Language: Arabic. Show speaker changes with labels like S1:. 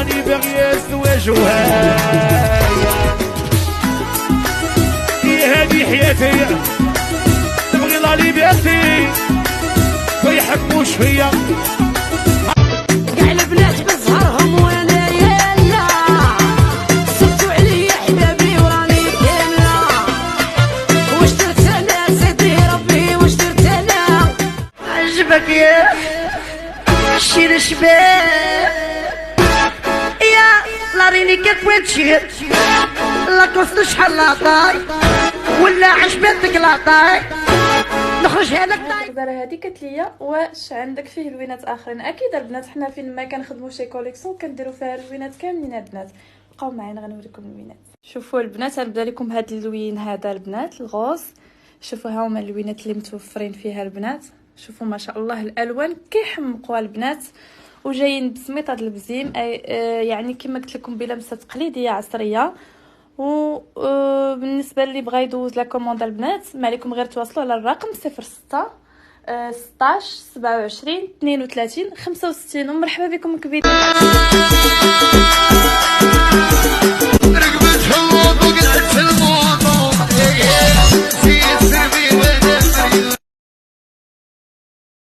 S1: راني باغي الزواج وهايا هادي حياتي تبغي لا ليبرتي ما يحبوش فيا
S2: كاع البنات بزهرهم وانا يلا صبتوا عليا حبابي وراني كامله واش درت انا سيدي ربي واش درت انا عجبك يا شير شباب يا لاريني كتويتشي لا كوست شحال لاطاي ولا عجبتك لاطاي نخرجها لك
S3: الزهره هذه قالت لي واش عندك فيه لوينات اخرين؟ اكيد البنات حنا فين ما كنخدموا شي كوليكسيون كنديروا فيها اللوينات كاملين البنات. بقاو معايا غنوريكم اللوينات. شوفوا البنات غنبدا لكم هذا اللوين هذا البنات الغوص. شوفوا ها هما اللوينات اللي متوفرين فيها البنات. شوفوا ما شاء الله الالوان كيحمقوا البنات وجايين بسميط هذا البزيم يعني كما قلت لكم بلمسه تقليديه عصريه. وبالنسبه اللي بغى يدوز لا كوموند البنات ما عليكم غير تواصلوا على الرقم 06 16 27 32 65 ومرحبا بكم كبير.